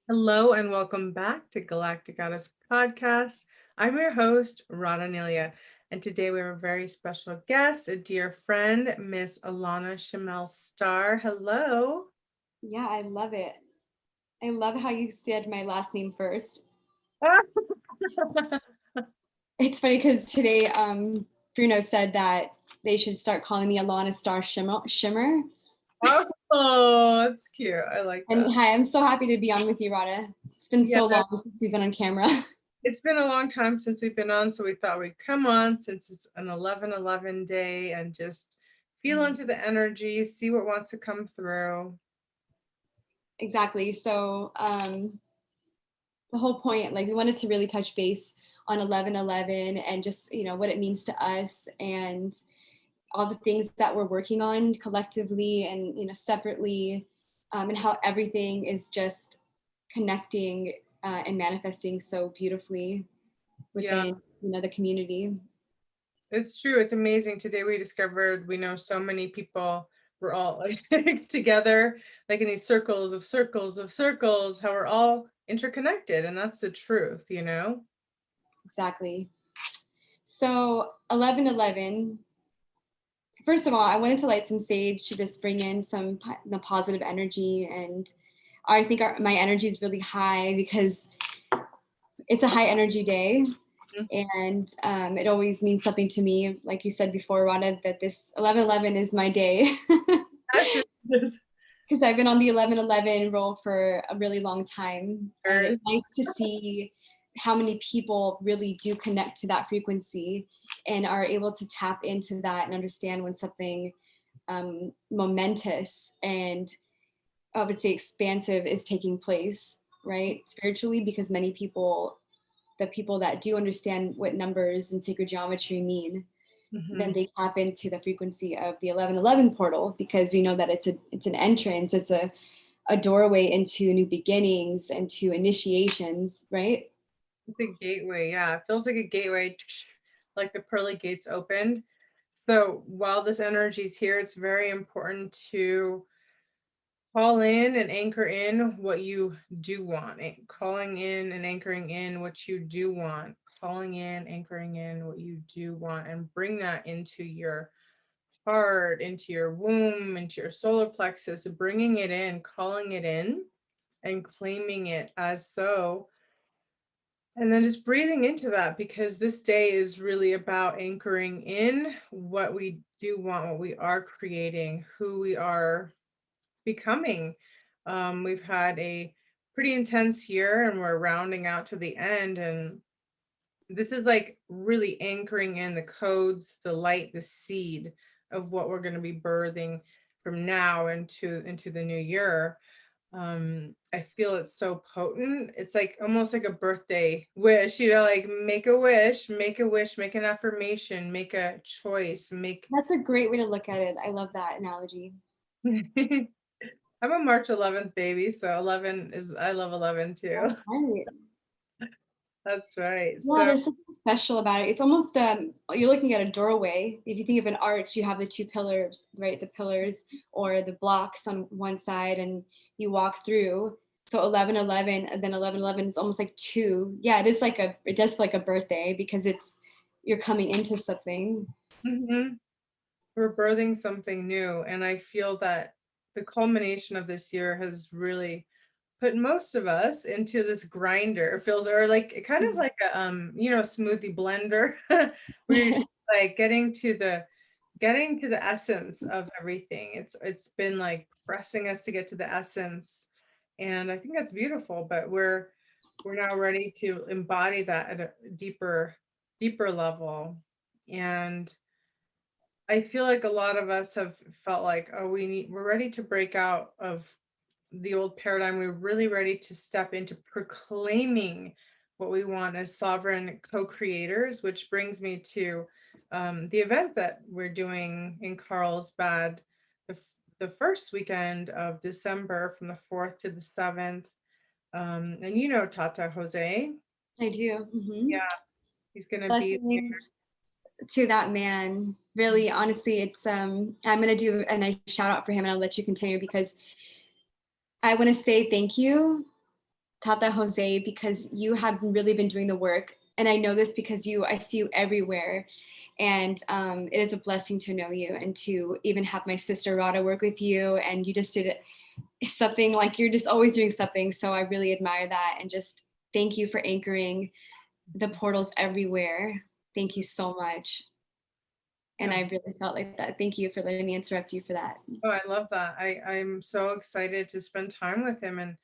Hello and welcome back to Galactic podcast. I'm your host, Radhaa, and today we have a very special guest, a dear friend, Miss Alanna Star. Hello. Yeah, I love it. I love how you said my last name first. It's funny because today Bruno said that they should start calling me Alanna Shimmer. Oh, that's cute. I like that. And hi, I'm so happy to be on with you, Radha. It's been so long since we've been on camera. It's been a long time since we've been on, so we thought we'd come on since it's an 11/11 day and just feel into the energy, see what wants to come through. Exactly. So the whole point, like we wanted to really touch base on 11/11 and just, what it means to us and all the things that we're working on collectively and, separately, and how everything is just connecting and manifesting so beautifully within, the community. It's true. It's amazing. Today we discovered we know so many people. We're all like together, like in these circles of circles of circles, how we're all interconnected. And that's the truth, Exactly. So 11/11, first of all, I wanted to light some sage to just bring in some positive energy. And I think my energy is really high because it's a high energy day. And it always means something to me. Like you said before, Radha, that this 11/11 is my day. Because I've been on the 11/11 roll for a really long time. And it's nice to see how many people really do connect to that frequency and are able to tap into that and understand when something momentous and I would say expansive is taking place, right? Spiritually, because many people, the people that do understand what numbers and sacred geometry mean, then they tap into the frequency of the 11/11 portal, because we know that it's an entrance, it's a doorway into new beginnings and to initiations, right? It's a gateway. Yeah, it feels like a gateway, like the pearly gates opened. So while this energy is here, it's very important to call in and anchor in what you do want. Calling in and anchoring in what you do want. Calling in, anchoring in what you do want, and bring that into your heart, into your womb, into your solar plexus, bringing it in, calling it in, and claiming it as so. And then just breathing into that, because this day is really about anchoring in what we do want, what we are creating, who we are becoming. We've had a pretty intense year and we're rounding out to the end. And this is like really anchoring in the codes, the light, the seed of what we're going to be birthing from now into the new year. I feel it's so potent. It's like almost like a birthday wish, like make a wish, make an affirmation, make a choice, That's a great way to look at it. I love that analogy. I'm a March 11th baby, so I love 11 too. That's right. That's right. Yeah, there's something special about it. It's almost you're looking at a doorway. If you think of an arch, you have the two pillars, right? The pillars or the blocks on one side, and you walk through. So 11/11, and then 11/11 is almost like two. Yeah, it does feel like a birthday because you're coming into something. Mm-hmm. We're birthing something new, and I feel that the culmination of this year has really put most of us into this grinder. It feels, or like kind of like a smoothie blender. We're like getting to the essence of everything. It's been like pressing us to get to the essence, and I think that's beautiful. But we're now ready to embody that at a deeper level. And I feel like a lot of us have felt like, oh, we're ready to break out of the old paradigm. We're really ready to step into proclaiming what we want as sovereign co-creators, which brings me to the event that we're doing in Carlsbad the first weekend of December from the 4th to the 7th. And Tata Jose. I do. Mm-hmm. Yeah, he's going to be to that man. Really, honestly, it's I'm gonna do a nice shout out for him, and I'll let you continue because I want to say thank you Tata Jose, because you have really been doing the work. And I know this because I see you everywhere. And it is a blessing to know you and to even have my sister Radha work with you. And you just did something, like you're just always doing something. So I really admire that. And just thank you for anchoring the portals everywhere. Thank you so much. And Yeah. I really felt like that. Thank you for letting me interrupt you for that. Oh, I love that. I'm so excited to spend time with him, and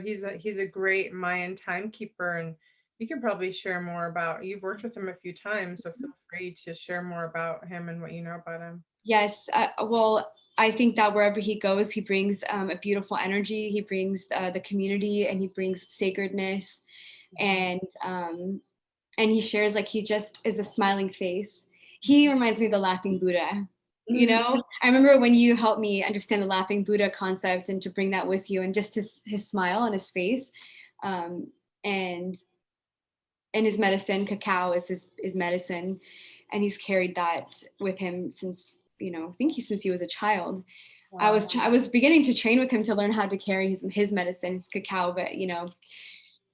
he's a great Mayan timekeeper, and you can probably share more about. You've worked with him a few times, so feel free to share more about him and what you know about him. Yes. Well, I think that wherever he goes, he brings a beautiful energy. He brings the community, and he brings sacredness, and he shares, like, he just is a smiling face. He reminds me of the laughing Buddha. You Mhm. know, I remember when you helped me understand the laughing Buddha concept and to bring that with you, and just his smile on his face, um, and his medicine. Cacao is his medicine, and he's carried that with him since, I think since he was a child. Wow. I was beginning to train with him to learn how to carry his medicine, his cacao, but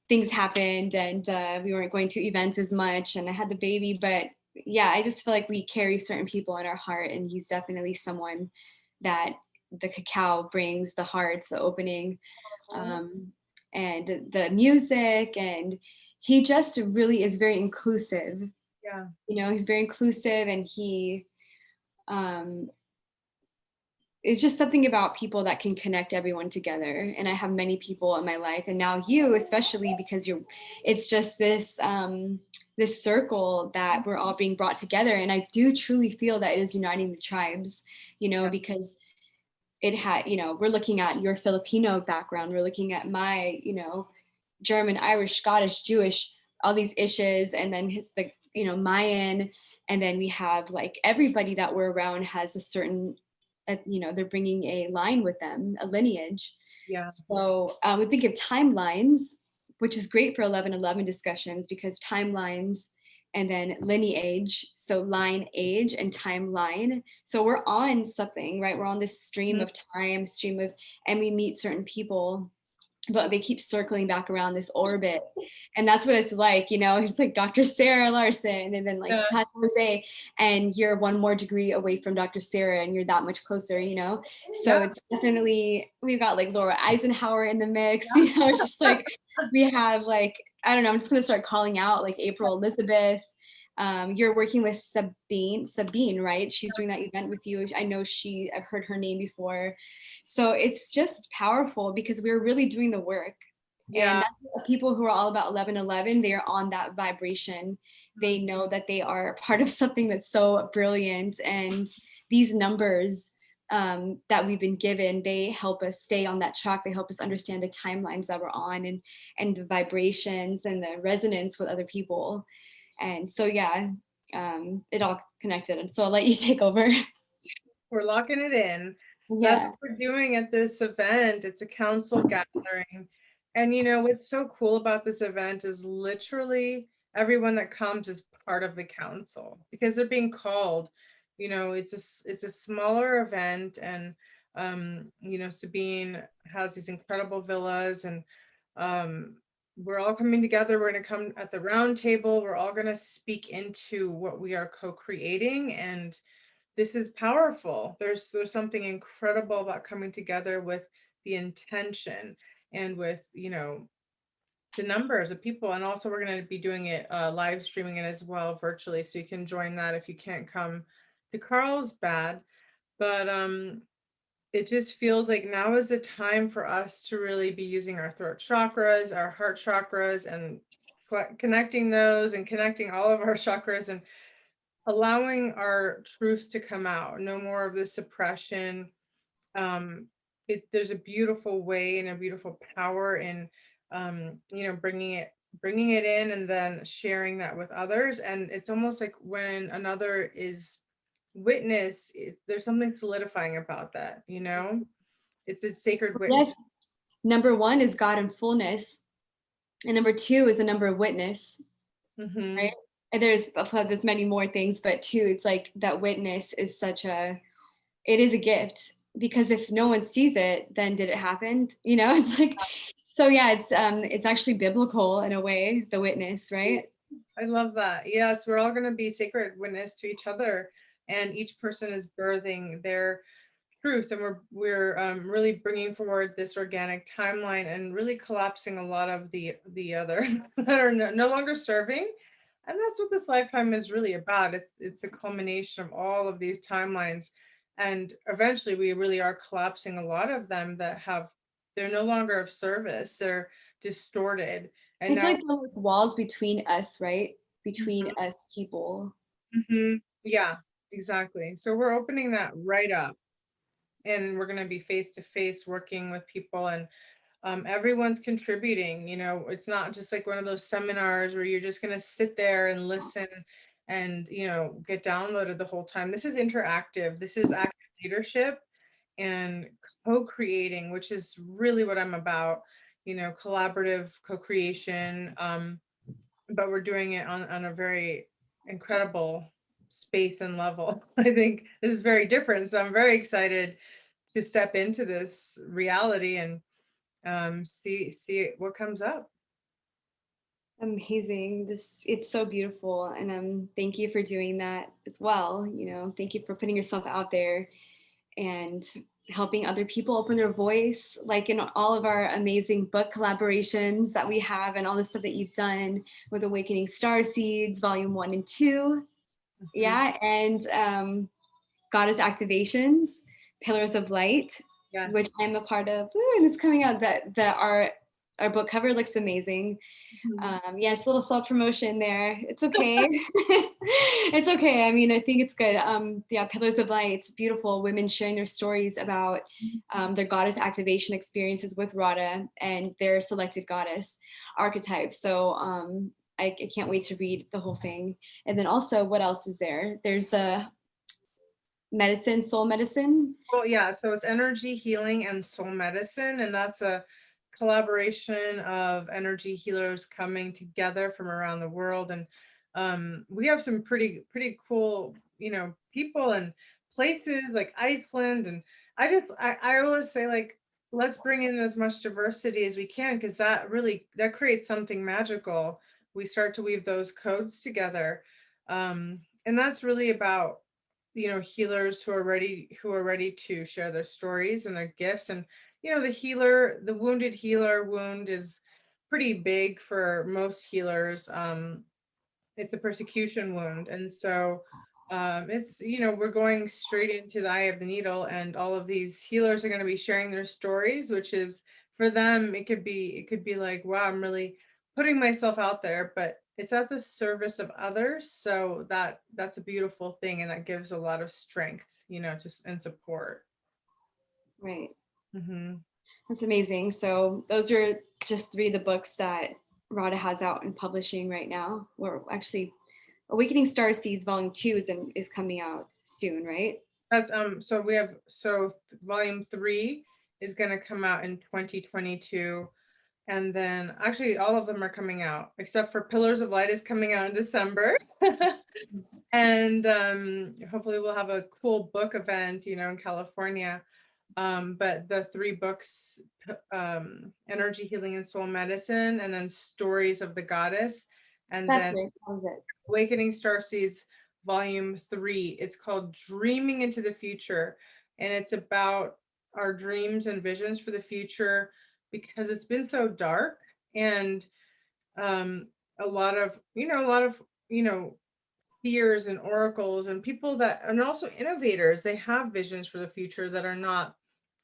things happened, and we weren't going to events as much, and I had the baby. But yeah, I just feel like we carry certain people in our heart, and he's definitely someone that the cacao brings, the hearts, the opening, um, and the music. And he just really is very inclusive. Yeah. He's very inclusive, and he um, it's just something about people that can connect everyone together. And I have many people in my life, and now you especially, because it's just this circle that we're all being brought together. And I do truly feel that it is uniting the tribes, Yeah. because it had, we're looking at your Filipino background, we're looking at my, German, Irish, Scottish, Jewish, all these issues, and then Mayan, and then we have, like, everybody that we're around has a certain, they're bringing a line with them, a lineage. Yeah. So we think of timelines, which is great for 1111 discussions, because timelines and then lineage, so line, age, and timeline. So we're on something, right? We're on this stream Mhm. of time, and we meet certain people, but they keep circling back around this orbit. And that's what it's like, it's like Dr. Sarah Larson, and then like Yeah. Tata Jose, and you're one more degree away from Dr. Sarah, and you're that much closer, Yeah. so it's definitely, we've got like Laura Eisenhower in the mix. It's just like, we have, like, I don't know, I'm just going to start calling out, like, April Elizabeth. You're working with Sabine, right? She's doing that event with you. I know I've heard her name before. So it's just powerful, because we're really doing the work. And Yeah. that's what people who are all about 1111, they are on that vibration. They know that they are part of something that's so brilliant. And these numbers that we've been given, they help us stay on that track. They help us understand the timelines that we're on, and the vibrations and the resonance with other people. And so, yeah, it all connected. And so I'll let you take over. We're locking it in. That's Yeah. what we're doing at this event. It's a council gathering. And what's so cool about this event is literally everyone that comes is part of the council, because they're being called. It's a smaller event, and Sabine has these incredible villas, and we're all coming together. We're going to come at the round table. We're all going to speak into what we are co-creating, and this is powerful. There's something incredible about coming together with the intention, and with the numbers of people. And also we're going to be doing it live streaming it as well, virtually, so you can join that if you can't come to Carlsbad. But it just feels like now is the time for us to really be using our throat chakras, our heart chakras, and connecting those, and connecting all of our chakras, and allowing our truth to come out. No more of the suppression. There's a beautiful way and a beautiful power in bringing it in, and then sharing that with others. And it's almost like when another is witnessed, there's something solidifying about that. It's a sacred witness. Yes. Number one is God in fullness. And number two is the number of witness, Mm-hmm. right? And there's many more things, but two, it's like that witness is it is a gift, because if no one sees it, then did it happen? It's like, So yeah, it's actually biblical in a way, the witness, right? I love that. Yes, we're all going to be sacred witness to each other, and each person is birthing their truth, and we're really bringing forward this organic timeline and really collapsing a lot of the others that are no longer serving. And that's what this lifetime is really about. It's a culmination of all of these timelines, and eventually we really are collapsing a lot of them that have, they're no longer of service, they're distorted. And I feel now, like there are like walls between us, right? Between us people. yeah, exactly. So we're opening that right up, and we're going to be face to face working with people, and everyone's contributing. It's not just like one of those seminars where you're just going to sit there and listen and get downloaded the whole time. This is interactive, this is active leadership and co-creating, which is really what I'm about. Collaborative co-creation, but we're doing it on a very incredible space and level. I think this is very different. So I'm very excited to step into this reality and see what comes up. Amazing. It's so beautiful. And thank you for doing that as well. Thank you for putting yourself out there and helping other people open their voice, like in all of our amazing book collaborations that we have and all the stuff that you've done with Awakening Star Seeds, Volume 1 and 2. Mhm. Yeah. And Goddess Activations, Pillars of Light, Yes. which I'm a part of. Ooh, and it's coming out that our book cover looks amazing. Mhm. Yes, a little self promotion there. It's okay. It's okay. I mean, I think it's good. Yeah, Pillars of Light. It's beautiful. Women sharing their stories about their goddess activation experiences with Radha and their selected goddess archetypes. So I can't wait to read the whole thing. And then also, what else is there? There's the medicine, soul medicine. Well, yeah, so it's energy healing and soul medicine, and that's a collaboration of energy healers coming together from around the world. And we have some pretty cool, people and places like Iceland. And I always say, like, let's bring in as much diversity as we can, because that creates something magical. We start to weave those codes together. And that's really about healers who are ready to share their stories and their gifts. And the wounded healer wound is pretty big for most healers. It's a persecution wound, and so it's we're going straight into the eye of the needle, and all of these healers are going to be sharing their stories, which is, for them, it could be like, wow, I'm really putting myself out there, but it's at the service of others. So that's a beautiful thing, and that gives a lot of strength, and support. Right. Hmm. That's amazing. So those are just three of the books that Radha has out and publishing right now. Or actually, Awakening Star Seeds Volume 2 is coming out soon, right? That's volume 3 is going to come out in 2022. And then actually all of them are coming out, except for Pillars of Light is coming out in December. And hopefully we'll have a cool book event, in California. But the three books, Energy Healing and Soul Medicine, and then Stories of the Goddess, and That's then great. That was it. Awakening Starseeds Volume 3. It's called Dreaming into the Future, and it's about our dreams and visions for the future, because it's been so dark. And um, a lot of seers and oracles and people that, and also innovators, they have visions for the future that are not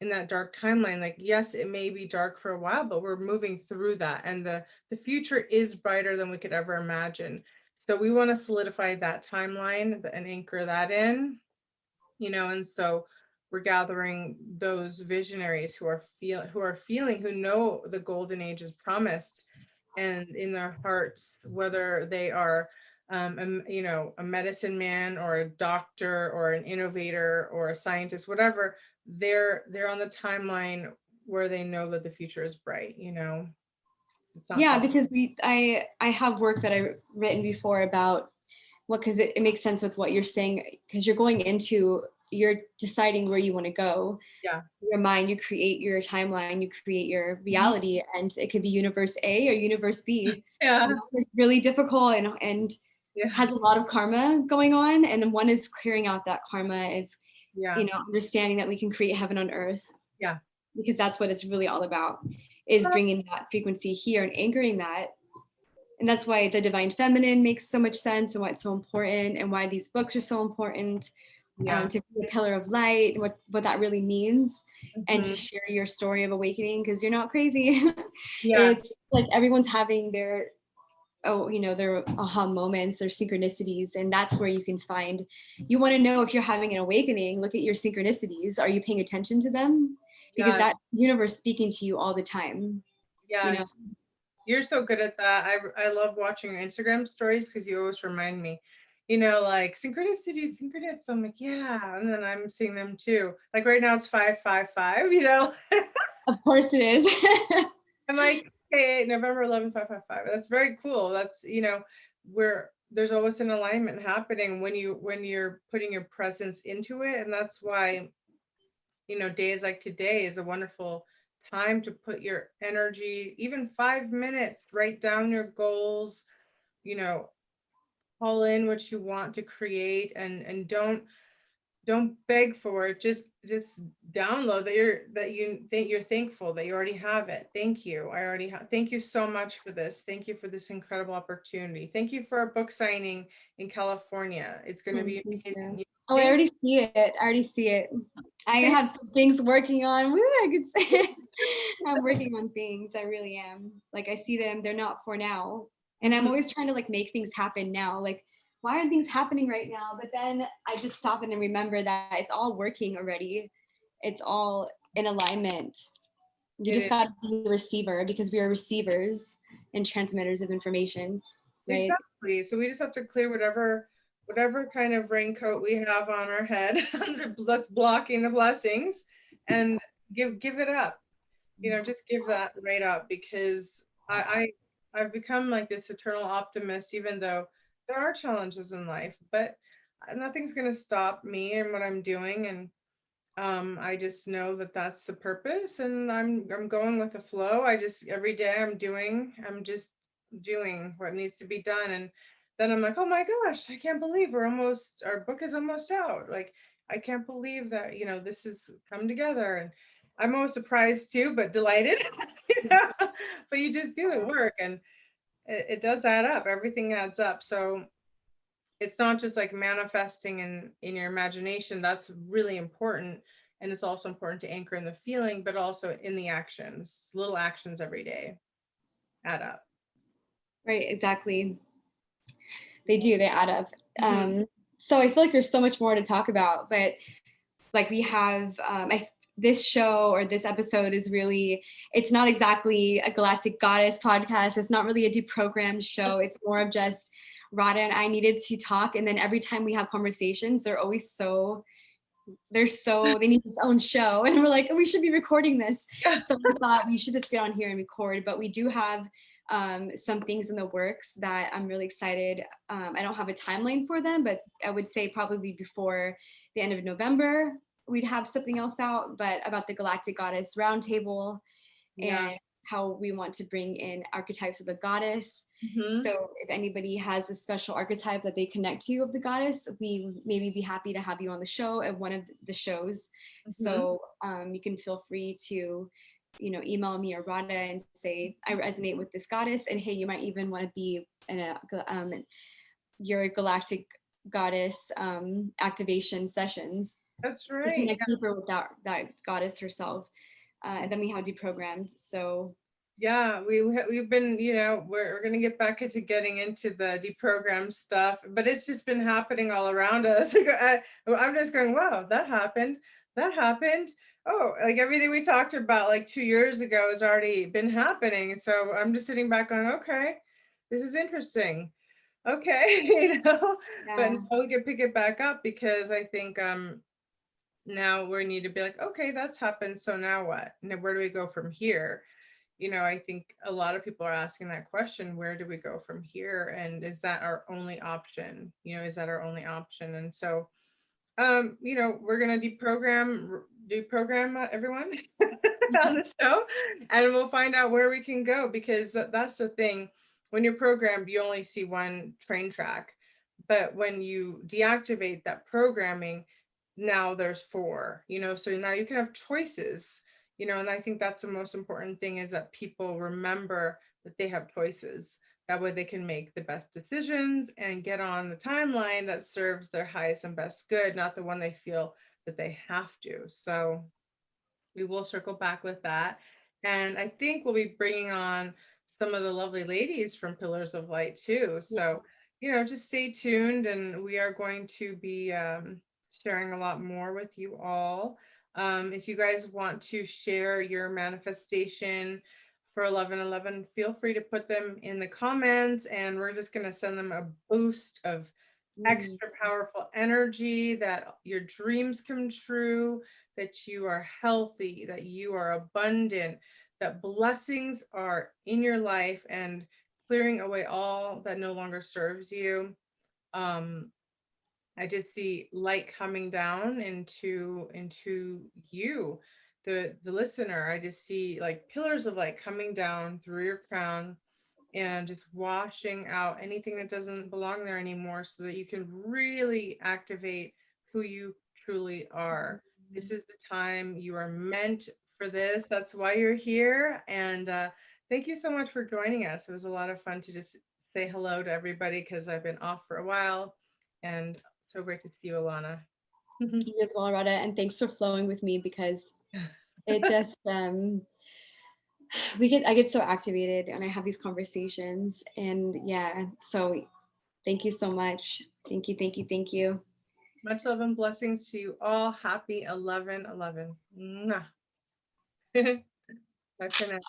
in that dark timeline. Like, yes, it may be dark for a while, but we're moving through that, and the future is brighter than we could ever imagine. So we want to solidify that timeline and anchor that in, and so we're gathering those visionaries who know the golden age is promised, and in their hearts, whether they are a medicine man or a doctor or an innovator or a scientist, whatever, they're on the timeline where they know that the future is bright. It's not Yeah, dark. because I have work that I've written before about because it makes sense with what you're saying, because you're going into you're deciding where you want to go. Yeah. Your mind, you create your timeline, you create your Mhm. reality, and it could be universe A or universe B. Yeah. One is really difficult and Yeah. has a lot of karma going on, and then one is clearing out that karma. It's, Yeah. understanding that we can create heaven on earth, Yeah. because that's what it's really all about, is bringing that frequency here and anchoring that. And that's why the divine feminine makes so much sense, and why it's so important, and why these books are so important, Yeah. to be a pillar of light, and what that really means, and to Mhm. share your story of awakening, because you're not crazy. Yeah. It's like everyone's having their, their aha moments, their synchronicities, and that's where you can find. You want to know if you're having an awakening. Look at your synchronicities. Are you paying attention to them? Because Yes. that universe speaking to you all the time. You know, Yes. You're so good at that. I love watching your Instagram stories because you always remind me, like synchronicity, synchronicity. I'm like, yeah, and then I'm seeing them too. Like right now it's 555. of course it is. I'm like, okay, November 11th, 555. That's very cool. That's, where there's always an alignment happening when you're putting your presence into it. And that's why, days like today is a wonderful time to put your energy, even 5 minutes, write down your goals, you know, call in what you want to create, and don't beg for it. Just download that you're thankful that you already have it. Thank you. I already have. Thank you so much for this. Thank you for this incredible opportunity. Thank you for our book signing in California. It's going to be Thank you. amazing. Oh, I Thank already see it. I already see it. I thank have some things working on. Woo, I could say I'm working on things. I really am. Like I see them, they're not for now. And I'm Mhm. always trying to like make things happen now. Like, why aren't things happening right now? But then I just stop and remember that it's all working already. It's all in alignment. You It just is. got to be a receiver, because we are receivers and transmitters of information, right? Exactly. So we just have to clear whatever kind of raincoat we have on our head that's blocking the blessings, and give it up. Just give that right up, because I've become like this eternal optimist, even though there are challenges in life, but nothing's going to stop me and what I'm doing. And I just know that that's the purpose, and I'm going with the flow. I just every day I'm just doing what needs to be done. And then I'm like, oh my gosh, I can't believe our book is almost out. Like, I can't believe that, this has come together. And I'm almost surprised too, but delighted. But you just do the work, and it does add up. Everything adds up. So it's not just like manifesting in your imagination. That's really important. And it's also important to anchor in the feeling, but also in the actions. Little actions every day add up. Right, exactly. They do, they add up. Mhm. So I feel like there's so much more to talk about, but like we have this show or this episode is really, it's not exactly a galactic goddess podcast. It's not really a deprogrammed show. It's more of just Radha and I needed to talk. And then every time we have conversations, they're always they need its own show. And we're like, oh, we should be recording this. Yeah. So we thought we should just get on here and record, but we do have some things in the works that I'm really excited. I don't have a timeline for them, but I would say probably before the end of November, we'd have something else out, but about the Galactic Goddess Roundtable Yeah. and how we want to bring in archetypes of the goddess. Hmm. So if anybody has a special archetype that they connect to of the goddess, we maybe be happy to have you on the show at one of the shows. Hmm. So you can feel free to, email me or Radha and say, I resonate with this goddess. And hey, you might even want to be in your galactic goddess activation sessions That's to right. connect deeper with that goddess herself. And then we have deprogrammed. So Yeah, we've been, we're gonna get back into getting into the deprogram stuff, but it's just been happening all around us. I'm just going, wow, that happened. That happened. Oh, like everything we talked about like 2 years ago has already been happening. So I'm just sitting back going, okay, this is interesting. Okay, but yeah. now we can pick it back up, because I think now we need to be like, okay, that's happened. So now what? Now where do we go from here? I think a lot of people are asking that question, where do we go from here? And is that our only option? Is that our only option? And so You know, we're gonna deprogram everyone on the show, and we'll find out where we can go, because that's the thing. When you're programmed, you only see one train track, but when you deactivate that programming, now there's four. You know, so now you can have choices. You know, and I think that's the most important thing, is that people remember that they have choices. That way they can make the best decisions and get on the timeline that serves their highest and best good, not the one they feel that they have to. So we will circle back with that. And I think we'll be bringing on some of the lovely ladies from Pillars of Light too. Yeah. So, you know, just stay tuned, and we are going to be sharing a lot more with you all. If you guys want to share your manifestation for 11/11, feel free to put them in the comments, and we're just going to send them a boost of Mhm. extra powerful energy, that your dreams come true, that you are healthy, that you are abundant, that blessings are in your life, and clearing away all that no longer serves you. Um, I just see light coming down into you, the listener. I just see like pillars of light coming down through your crown, and just washing out anything that doesn't belong there anymore, so that you can really activate who you truly are. This is the time you are meant for this. That's why you're here. And thank you so much for joining us. It was a lot of fun to just say hello to everybody, because I've been off for a while. And so great to see you, Alanna. You as well, Radha, and thanks for flowing with me because it just I get so activated and I have these conversations, and yeah, so thank you so much. Thank you, thank you, thank you. Much love and blessings to you all. Happy 11/11. Mwah. Bye for now.